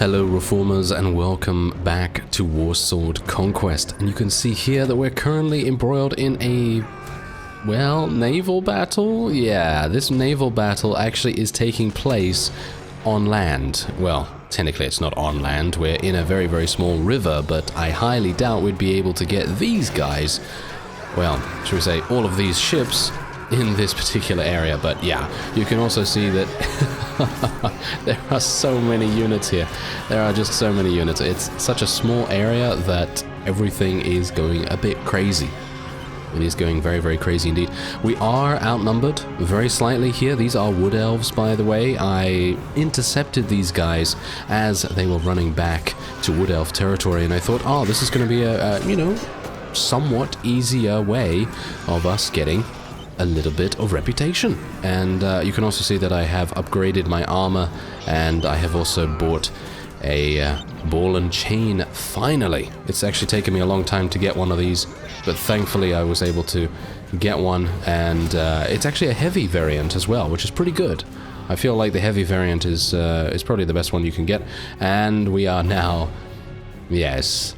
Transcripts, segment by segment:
Hello Reformers and welcome back to Warsword Conquest, and you can see here that we're currently embroiled in a, well, naval battle? Yeah, this naval battle actually is taking place on land. Well, technically it's not on land, we're in a very, very small river, but I highly doubt we'd be able to get these guys, well, should we say all of these ships in this particular area. But yeah, you can also see that there are so many units here. There are just so many units. It's such a small area that everything is going a bit crazy. It is going very, very crazy indeed. We are outnumbered very slightly here. These are Wood Elves, by the way. I intercepted these guys as they were running back to Wood Elf territory, and I thought, oh, this is going to be a you know, somewhat easier way of us getting a little bit of reputation. And you can also see that I have upgraded my armor, and I have also bought a ball and chain, finally. It's actually taken me a long time to get one of these, but thankfully I was able to get one, and it's actually a heavy variant as well, which is pretty good. I feel like the heavy variant is probably the best one you can get, and we are now, yes,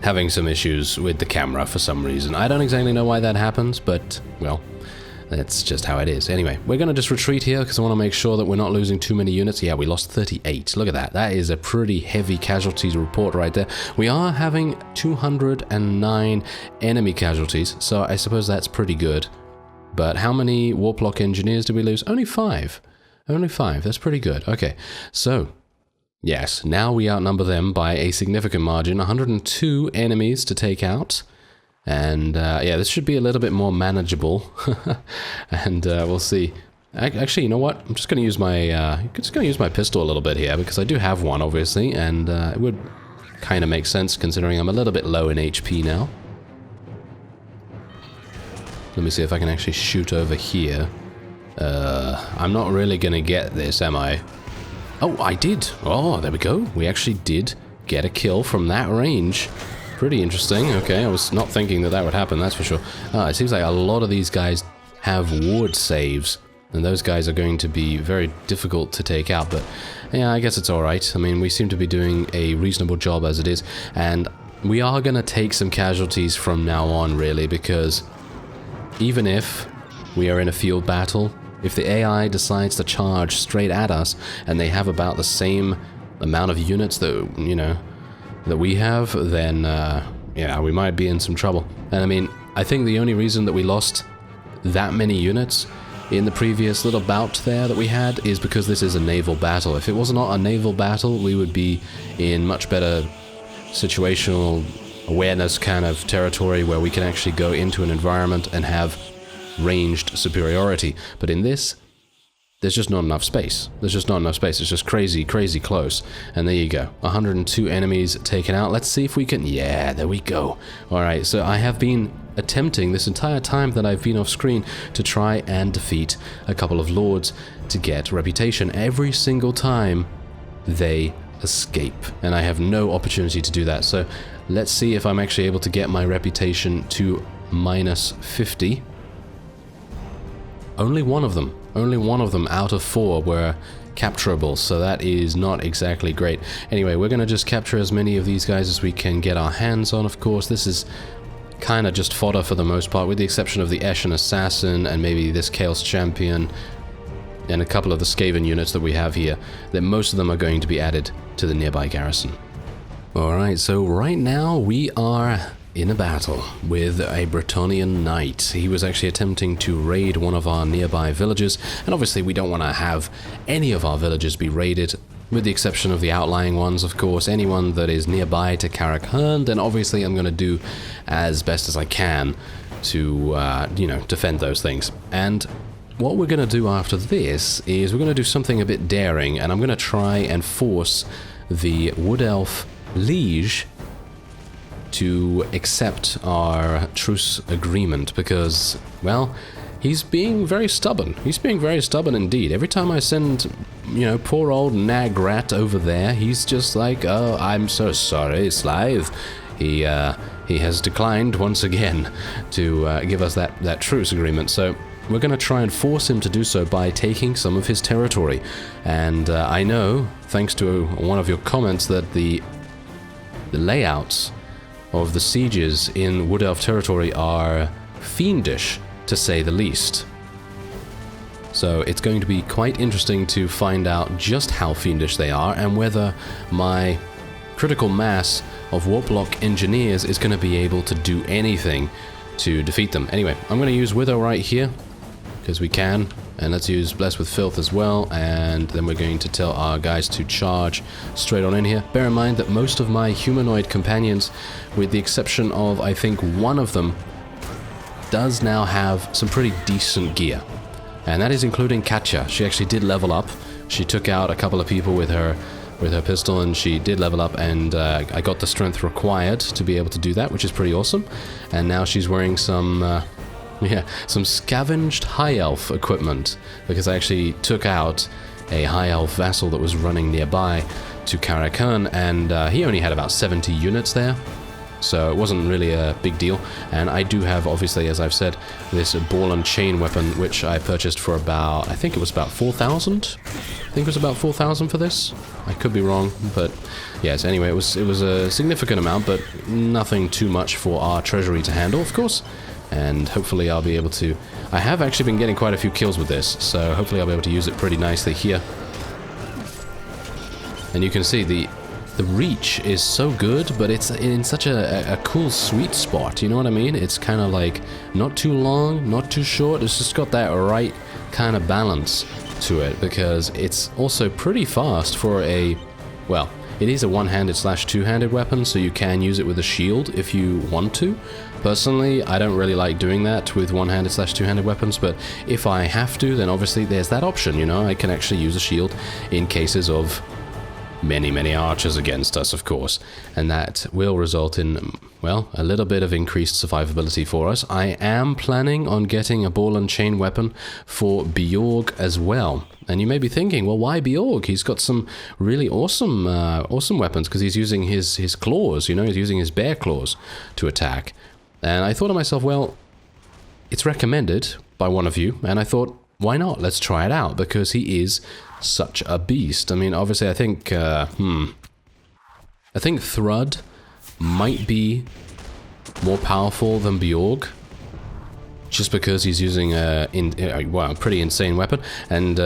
having some issues with the camera for some reason. I don't exactly know why that happens, but, well, that's just how it is. Anyway, we're going to just retreat here because I want to make sure that we're not losing too many units. Yeah, we lost 38. Look at that. That is a pretty heavy casualties report right there. We are having 209 enemy casualties, so I suppose that's pretty good. But how many Warplock engineers did we lose? Only 5. Only 5. That's pretty good. Okay, so yes, now we outnumber them by a significant margin. 102 enemies to take out. And yeah, this should be a little bit more manageable. And we'll see. Actually, you know what? I'm just going to use my pistol a little bit here, because I do have one, obviously, and it would kind of make sense considering I'm a little bit low in HP now. Let me see if I can actually shoot over here. I'm not really going to get this, am I? Oh, I did. Oh, there we go. We actually did get a kill from that range. Pretty interesting. Okay, I was not thinking that that would happen, that's for sure. It seems like a lot of these guys have ward saves, and those guys are going to be very difficult to take out, but yeah, I guess it's alright. I mean, we seem to be doing a reasonable job as it is, and we are going to take some casualties from now on, really, because even if we are in a field battle, if the AI decides to charge straight at us, and they have about the same amount of units that, you know, that we have, then, yeah, we might be in some trouble. And I mean, I think the only reason that we lost that many units in the previous little bout there that we had is because this is a naval battle. If it was not a naval battle, we would be in much better situational awareness kind of territory where we can actually go into an environment and have ranged superiority. But in this, there's just not enough space. There's just not enough space. It's just crazy, crazy close. And there you go. 102 enemies taken out. Let's see if we can... Yeah, there we go. Alright, so I have been attempting this entire time that I've been off screen to try and defeat a couple of lords to get reputation. Every single time they escape. And I have no opportunity to do that. So let's see if I'm actually able to get my reputation to minus 50. Only one of them out of 4 were capturable, so that is not exactly great. Anyway, we're going to just capture as many of these guys as we can get our hands on, of course. This is kind of just fodder for the most part, with the exception of the Eshin Assassin and maybe this Chaos Champion and a couple of the Skaven units that we have here. Then most of them are going to be added to the nearby garrison. Alright, so right now we are in a battle with a Bretonnian knight. He was actually attempting to raid one of our nearby villages, and obviously we don't want to have any of our villages be raided, with the exception of the outlying ones, of course. Anyone that is nearby to Karak-Hern, then obviously I'm going to do as best as I can to, you know, defend those things. And what we're going to do after this is we're going to do something a bit daring, and I'm going to try and force the Wood Elf Liege to accept our truce agreement, because, well, he's being very stubborn. He's being very stubborn indeed. Every time I send, you know, poor old Nagrat over there, he's just like, oh, I'm so sorry, Slythe. He has declined once again to give us that truce agreement. So we're going to try and force him to do so by taking some of his territory. And I know, thanks to one of your comments, that the layouts of the sieges in Wood Elf territory are fiendish, to say the least. So it's going to be quite interesting to find out just how fiendish they are and whether my critical mass of Warplock engineers is going to be able to do anything to defeat them. Anyway, I'm going to use Wither right here, because we can, and let's use Bless with Filth as well, and then we're going to tell our guys to charge straight on in here. Bear in mind that most of my humanoid companions, with the exception of, I think, one of them, does now have some pretty decent gear. And that is including Katja. She actually did level up. She took out a couple of people with her pistol, and she did level up, and I got the strength required to be able to do that, which is pretty awesome. And now she's wearing some scavenged High Elf equipment, because I actually took out a High Elf vassal that was running nearby to Karakan, and he only had about 70 units there. So it wasn't really a big deal. And I do have, obviously, as I've said, this ball and chain weapon, which I purchased for about, I think it was about 4,000? I think it was about 4,000 for this. I could be wrong, but yes, anyway, it was a significant amount, but nothing too much for our treasury to handle, of course. And hopefully I'll be able to... I have actually been getting quite a few kills with this, so hopefully I'll be able to use it pretty nicely here. And you can see the reach is so good, but it's in such a cool sweet spot, you know what I mean? It's kind of like not too long, not too short, it's just got that right kind of balance to it, because it's also pretty fast for a, well, it is a one-handed / two-handed weapon, so you can use it with a shield if you want to. Personally, I don't really like doing that with one-handed / two-handed weapons, but if I have to, then obviously there's that option, you know? I can actually use a shield in cases of many archers against us, of course, and that will result in, well, a little bit of increased survivability for us. I am planning on getting a ball and chain weapon for Bjorg as well. And you may be thinking, well, why Bjorg? He's got some really awesome weapons, because he's using his claws, you know, he's using his bear claws to attack. And I thought to myself, well, it's recommended by one of you, and I thought, why not? Let's try it out, because he is such a beast. I mean, obviously, I think Thrud might be more powerful than Bjorg, just because he's using a pretty insane weapon. And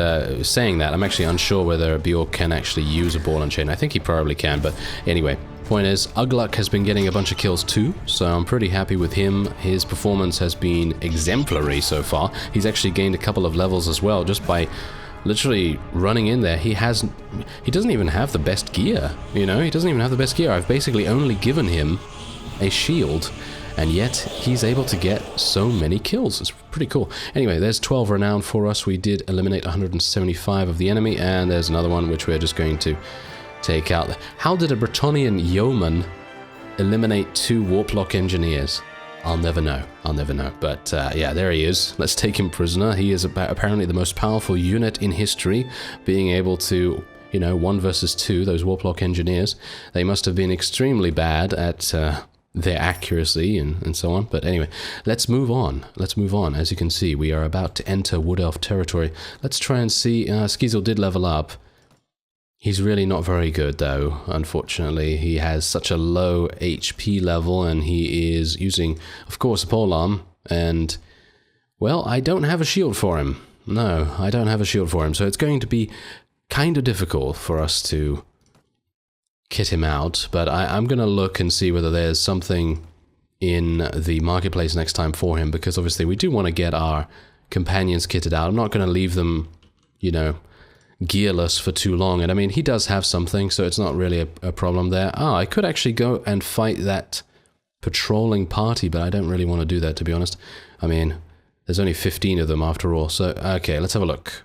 saying that, I'm actually unsure whether Bjorg can actually use a ball and chain. I think he probably can, but anyway. Point is, Ugluk has been getting a bunch of kills too, so I'm pretty happy with him. His performance has been exemplary so far. He's actually gained a couple of levels as well, just by literally running in there. He doesn't even have the best gear, you know? He doesn't even have the best gear. I've basically only given him a shield, and yet he's able to get so many kills. It's pretty cool. Anyway, there's 12 renown for us. We did eliminate 175 of the enemy, and there's another one which we're just going to take out. How did a Bretonnian yeoman eliminate 2 Warplock engineers? I'll never know. I'll never know. But yeah, there he is. Let's take him prisoner. He is apparently the most powerful unit in history, being able to, you know, 1 versus 2, those Warplock engineers. They must have been extremely bad at their accuracy and so on. But anyway, let's move on. Let's move on. As you can see, we are about to enter Wood Elf territory. Let's try and see. Skizel did level up. He's really not very good, though, unfortunately. He has such a low HP level, and he is using, of course, a polearm, and, well, I don't have a shield for him. No, I don't have a shield for him, so it's going to be kind of difficult for us to kit him out, but I'm going to look and see whether there's something in the marketplace next time for him, because obviously we do want to get our companions kitted out. I'm not going to leave them, you know, gearless for too long, and I mean, he does have something, so it's not really a problem there. I could actually go and fight that patrolling party, but I don't really want to do that, to be honest. I mean, there's only 15 of them after all, so okay, let's have a look.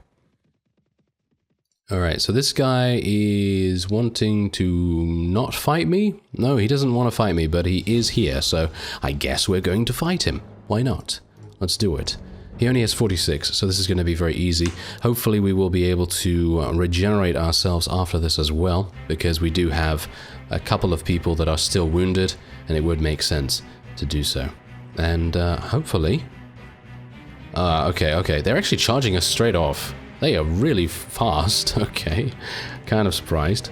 Alright, so this guy is wanting to not fight me? No, he doesn't want to fight me, but he is here, so I guess we're going to fight him. Why not? Let's do it. He only has 46, so this is going to be very easy. Hopefully we will be able to regenerate ourselves after this as well, because we do have a couple of people that are still wounded, and it would make sense to do so. And hopefully Okay. They're actually charging us straight off. They are really fast. Okay. Kind of surprised.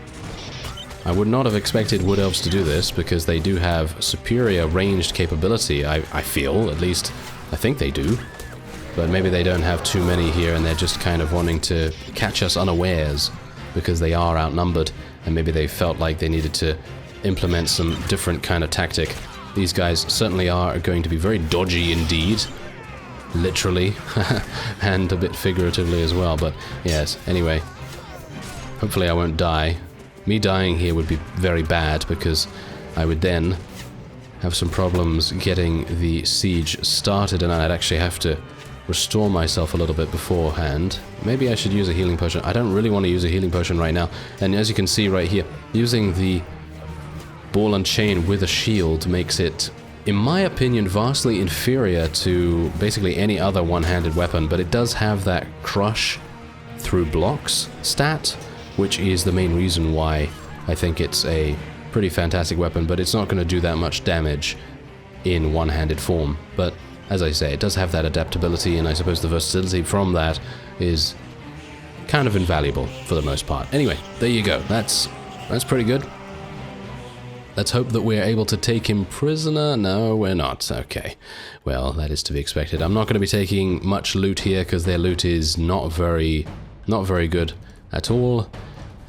I would not have expected Wood Elves to do this, because they do have superior ranged capability, I feel. At least, I think they do. But maybe they don't have too many here, and they're just kind of wanting to catch us unawares, because they are outnumbered, and maybe they felt like they needed to implement some different kind of tactic. These guys certainly are going to be very dodgy indeed. Literally. And a bit figuratively as well, but yes, anyway. Hopefully I won't die. Me dying here would be very bad, because I would then have some problems getting the siege started, and I'd actually have to restore myself a little bit beforehand. Maybe I should use a healing potion. I don't really want to use a healing potion right now, and as you can see right here, using the ball and chain with a shield makes it, in my opinion, vastly inferior to basically any other one-handed weapon, but it does have that crush through blocks stat, which is the main reason why I think it's a pretty fantastic weapon, but it's not going to do that much damage in one-handed form. But as I say, it does have that adaptability, and I suppose the versatility from that is kind of invaluable for the most part. Anyway, there you go. That's pretty good. Let's hope that we're able to take him prisoner. No, we're not. Okay. Well, that is to be expected. I'm not going to be taking much loot here, because their loot is not very good at all.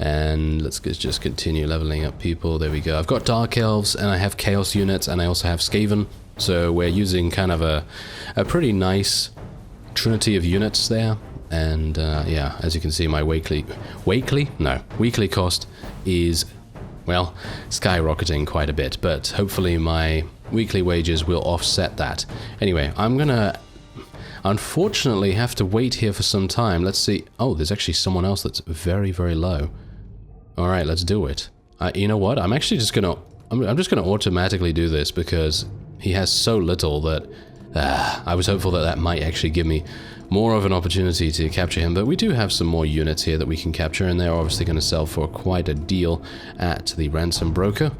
And let's just continue leveling up people. There we go. I've got Dark Elves, and I have Chaos units, and I also have Skaven. So we're using kind of a pretty nice trinity of units there. And yeah, as you can see, my weekly cost is, well, skyrocketing quite a bit. But hopefully my weekly wages will offset that. Anyway, I'm gonna unfortunately have to wait here for some time. Let's see. Oh, there's actually someone else that's very, very low. All right, let's do it. You know what? I'm actually just gonna I'm just gonna automatically do this, because he has so little that I was hopeful that that might actually give me more of an opportunity to capture him. But we do have some more units here that we can capture, and they're obviously going to sell for quite a deal at the ransom broker.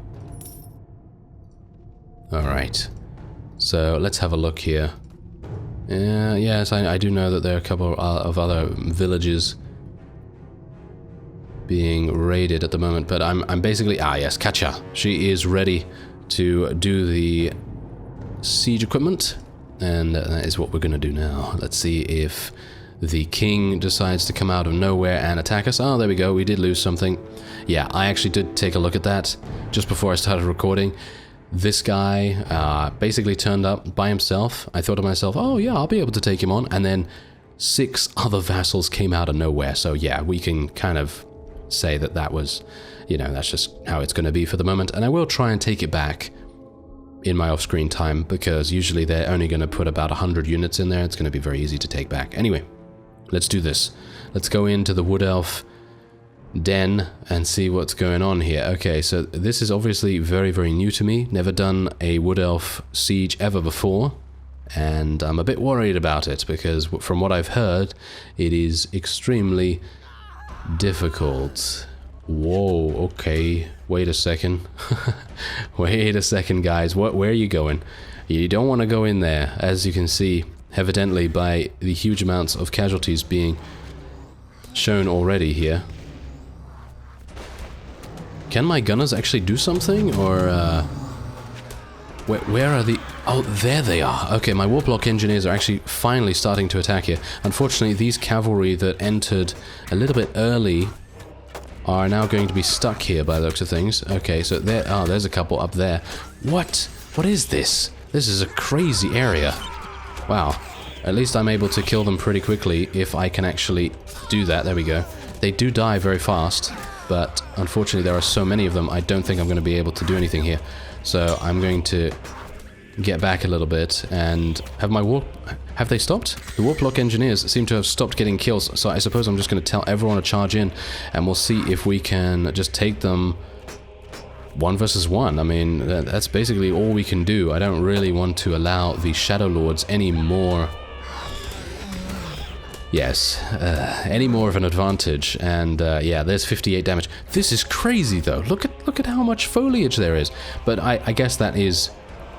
All right, so let's have a look here. Yes, I do know that there are a couple of other villages being raided at the moment, but I'm basically... yes, Katja. She is ready to do the siege equipment, and that is what we're going to do now. Let's see if the king decides to come out of nowhere and attack us. Oh, there we go. We did lose something. Yeah, I actually did take a look at that just before I started recording. This guy basically turned up by himself. I thought to myself, oh yeah, I'll be able to take him on. And then 6 other vassals came out of nowhere. So yeah, we can kind of say that that was, you know, that's just how it's going to be for the moment. And I will try and take it back in my off-screen time, because usually they're only going to put about 100 units in there. It's going to be very easy to take back. Anyway, let's do this. Let's go into the Wood Elf den and see what's going on here. Okay, so this is obviously very, very new to me. Never done a Wood Elf siege ever before, and I'm a bit worried about it, because from what I've heard, it is extremely difficult. Whoa, okay. Wait a second. Wait a second, guys. Where are you going? You don't want to go in there, as you can see, evidently, by the huge amounts of casualties being shown already here. Can my gunners actually do something, or where are the... Oh, there they are. Okay, my Warplock engineers are actually finally starting to attack here. Unfortunately, these cavalry that entered a little bit early are now going to be stuck here by the looks of things. Okay, so there... Oh, there's a couple up there. What? What is this? This is a crazy area. Wow. At least I'm able to kill them pretty quickly if I can actually do that. There we go. They do die very fast, but unfortunately there are so many of them, I don't think I'm going to be able to do anything here. So I'm going to get back a little bit and have my warp... Have they stopped? The Warplock engineers seem to have stopped getting kills, so I suppose I'm just going to tell everyone to charge in, and we'll see if we can just take them 1 versus 1. I mean, that's basically all we can do. I don't really want to allow the Shadow Lords any more... Yes, any more of an advantage, and yeah, there's 58 damage. This is crazy, though. Look at how much foliage there is. But I guess that is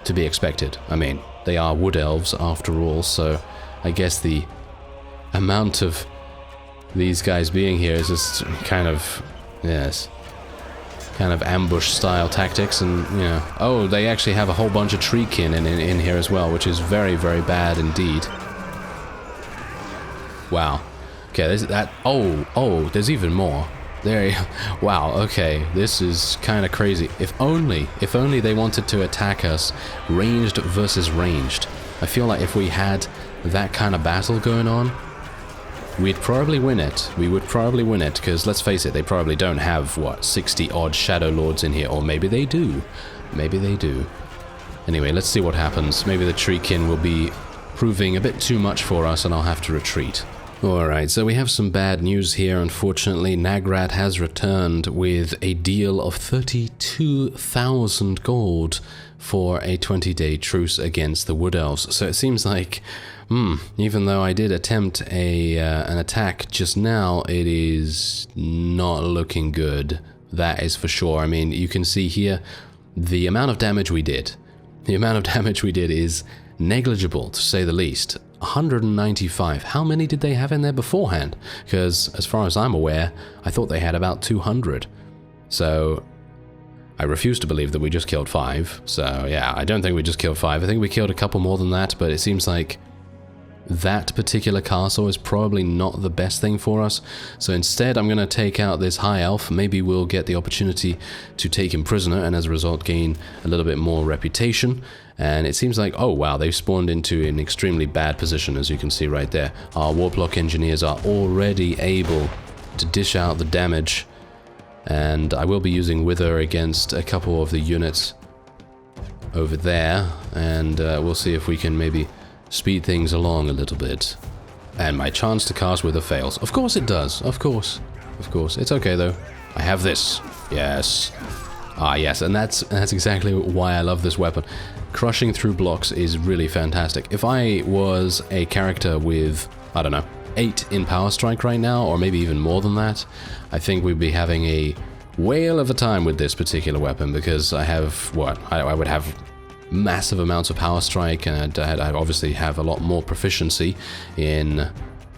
to be expected. I mean, they are Wood Elves after all, so I guess the amount of these guys being here is just kind of, yes, kind of ambush-style tactics, and, you know... Oh, they actually have a whole bunch of treekin in here as well, which is very, very bad indeed. Wow. Okay, there's that... Oh, there's even more. There, wow, okay, this is kind of crazy. If only they wanted to attack us ranged versus ranged. I feel like if we had that kind of battle going on, we'd probably win it. We would probably win it, because let's face it, they probably don't have, what, 60-odd Shadow Lords in here, or maybe they do. Maybe they do. Anyway, let's see what happens. Maybe the treekin will be proving a bit too much for us, and I'll have to retreat. Alright, so we have some bad news here, unfortunately. Nagrat has returned with a deal of 32,000 gold for a 20-day truce against the Wood Elves. So it seems like, even though I did attempt an attack just now, it is not looking good. That is for sure. I mean, you can see here the amount of damage we did. The amount of damage we did is negligible, to say the least. 195. How many did they have in there beforehand? Because, as far as I'm aware, I thought they had about 200. So, I refuse to believe that we just killed 5. So, yeah, I don't think we just killed 5. I think we killed a couple more than that, but it seems like that particular castle is probably not the best thing for us. So instead, I'm going to take out this High Elf. Maybe we'll get the opportunity to take him prisoner, and as a result gain a little bit more reputation. And it seems like, oh wow, they've spawned into an extremely bad position, as you can see right there. Our Warplock engineers are already able to dish out the damage, and I will be using Wither against a couple of the units over there, and we'll see if we can maybe speed things along a little bit. And my chance to cast Wither fails. Of course it does. Of course. Of course. It's okay though. I have this. Yes. Ah yes, and that's exactly why I love this weapon. Crushing through blocks is really fantastic. If I was a character with, I don't know, 8 in Power Strike right now, or maybe even more than that, I think we'd be having a whale of a time with this particular weapon, because I have, what, I would have massive amounts of Power Strike, and I obviously have a lot more proficiency in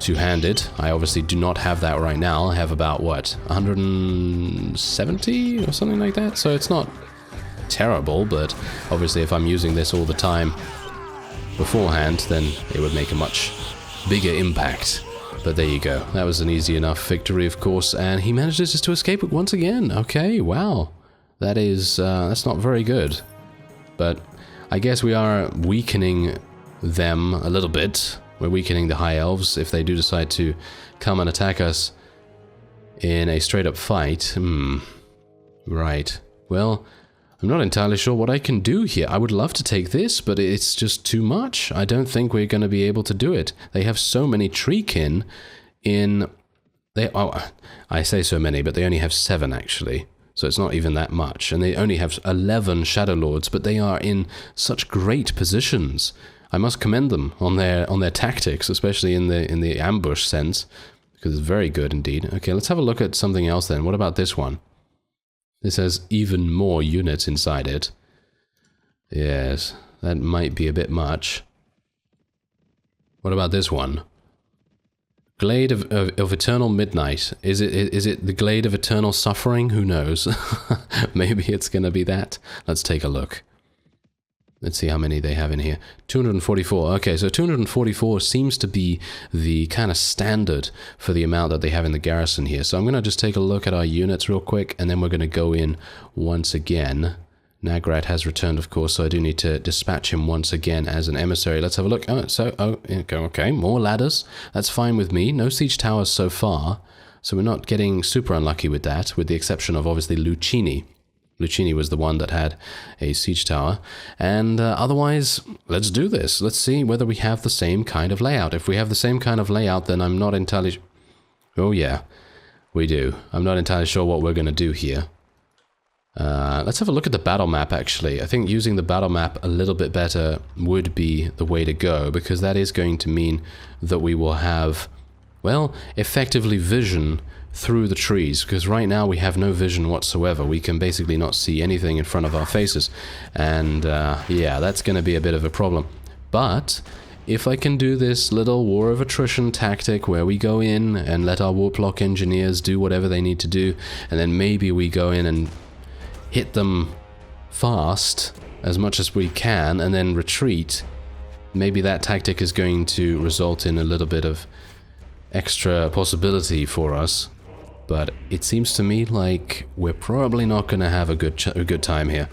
two-handed. I obviously do not have that right now. I have about, what, 170 or something like that, so it's not terrible, but obviously if I'm using this all the time beforehand, then it would make a much bigger impact. But there you go. That was an easy enough victory, of course, and he manages to escape it once again. Okay, wow. That is, that's not very good. But I guess we are weakening them a little bit. We're weakening the High Elves if they do decide to come and attack us in a straight-up fight. Right. Well, I'm not entirely sure what I can do here. I would love to take this, but it's just too much. I don't think we're going to be able to do it. They have so many treekin in... I say so many, but they only have 7 actually. So it's not even that much. And they only have 11 Shadow Lords, but they are in such great positions. I must commend them on their tactics, especially in the ambush sense, because it's very good indeed. Okay, let's have a look at something else then. What about this one? This has even more units inside it. Yes, that might be a bit much. What about this one? Glade of Eternal Midnight. Is it the Glade of Eternal Suffering? Who knows? Maybe it's gonna be that. Let's take a look. Let's see how many they have in here. 244. Okay, so 244 seems to be the kind of standard for the amount that they have in the garrison here. So I'm going to just take a look at our units real quick, and then we're going to go in once again. Nagrat has returned, of course, so I do need to dispatch him once again as an emissary. Let's have a look. Okay, more ladders. That's fine with me. No siege towers so far, so we're not getting super unlucky with that, with the exception of, obviously, Lucini. Lucini was the one that had a siege tower, and otherwise, let's do this. Let's see whether we have the same kind of layout. If we have the same kind of layout, then I'm not entirely... Oh yeah, we do. I'm not entirely sure what we're going to do here. Let's have a look at the battle map, actually. I think using the battle map a little bit better would be the way to go, because that is going to mean that we will have, well, effectively vision through the trees, because right now we have no vision whatsoever. We can basically not see anything in front of our faces, and yeah, that's going to be a bit of a problem. But if I can do this little war of attrition tactic where we go in and let our warplock engineers do whatever they need to do, and then maybe we go in and hit them fast as much as we can and then retreat, maybe that tactic is going to result in a little bit of extra possibility for us. But it seems to me like we're probably not going to have a good time here.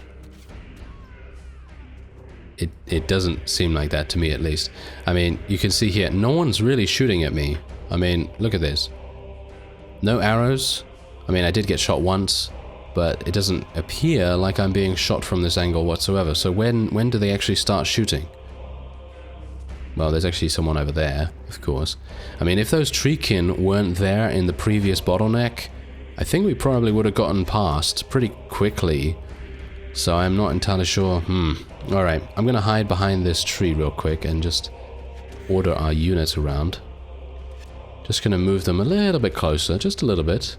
It doesn't seem like that to me, at least. I mean, you can see here, no one's really shooting at me. I mean, look at this. No arrows. I mean, I did get shot once, but it doesn't appear like I'm being shot from this angle whatsoever. So when do they actually start shooting? Well, there's actually someone over there, of course. I mean, if those treekin weren't there in the previous bottleneck, I think we probably would have gotten past pretty quickly. So I'm not entirely sure. Alright, I'm gonna hide behind this tree real quick and just order our units around. Just gonna move them a little bit closer, just a little bit.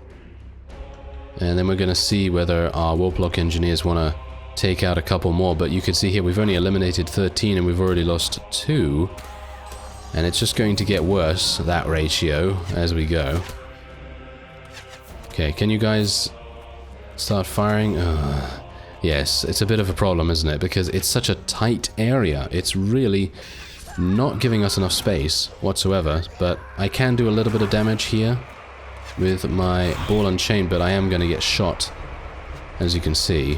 And then we're gonna see whether our warplock engineers wanna take out a couple more, but you can see here we've only eliminated 13 and we've already lost 2. And it's just going to get worse, that ratio, as we go. Okay, can you guys start firing? Yes, it's a bit of a problem, isn't it? Because it's such a tight area. It's really not giving us enough space whatsoever, but I can do a little bit of damage here with my ball and chain, but I am going to get shot, as you can see.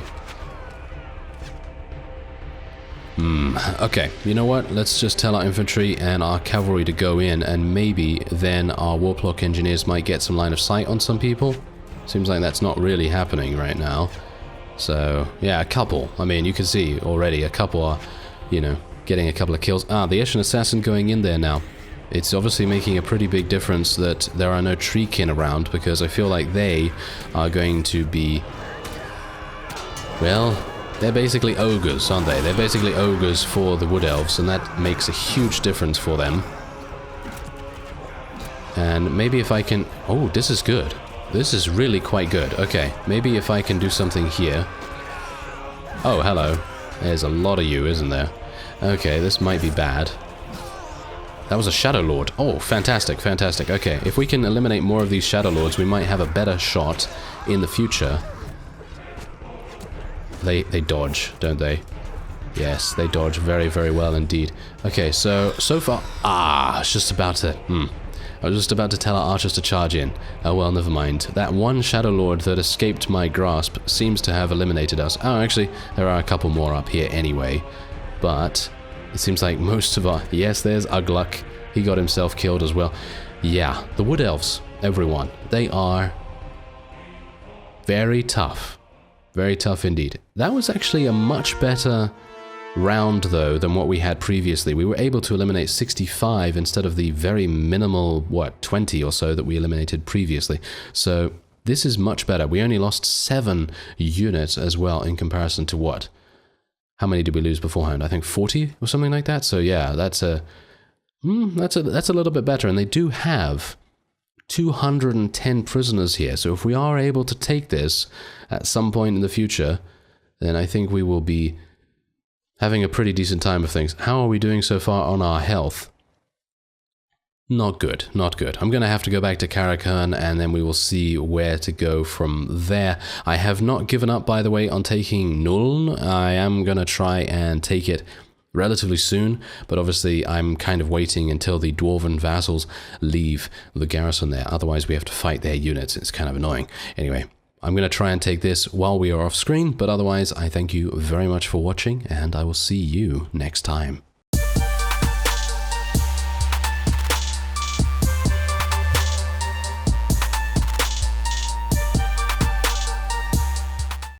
Okay, you know what? Let's just tell our infantry and our cavalry to go in, and maybe then our warplock engineers might get some line of sight on some people. Seems like that's not really happening right now. So, yeah, a couple. I mean, you can see already a couple are, you know, getting a couple of kills. Ah, the Eshin Assassin going in there now. It's obviously making a pretty big difference that there are no treekin around, because I feel like they are going to be... Well, they're basically ogres, aren't they? They're basically ogres for the Wood Elves, and that makes a huge difference for them. And maybe if I can... Oh, this is good. This is really quite good. Okay, maybe if I can do something here. Oh, hello. There's a lot of you, isn't there? Okay, this might be bad. That was a Shadow Lord. Oh, fantastic, fantastic. Okay, if we can eliminate more of these Shadow Lords, we might have a better shot in the future. They dodge, don't they? Yes, they dodge very, very well indeed. Okay, so far... Ah, I was just about to... I was just about to tell our archers to charge in. Oh well, never mind. That one Shadow Lord that escaped my grasp seems to have eliminated us. Oh, actually, there are a couple more up here anyway. But it seems like most of our... Yes, there's Ugluk. He got himself killed as well. Yeah, the Wood Elves, everyone. They are very tough. Very tough indeed. That was actually a much better round, though, than what we had previously. We were able to eliminate 65 instead of the very minimal, what, 20 or so that we eliminated previously. So this is much better. We only lost 7 units as well in comparison to what? How many did we lose beforehand? I think 40 or something like that. So yeah, that's a little bit better. And they do have 210 prisoners here. So if we are able to take this at some point in the future, then I think we will be having a pretty decent time of things. How are we doing so far on our health? Not good, not good. I'm going to have to go back to Karakhan, and then we will see where to go from there. I have not given up, by the way, on taking Nuln. I am going to try and take it relatively soon, but obviously I'm kind of waiting until the Dwarven vassals leave the garrison there. Otherwise we have to fight their units. It's kind of annoying. Anyway, I'm going to try and take this while we are off screen, but otherwise I thank you very much for watching, and I will see you next time.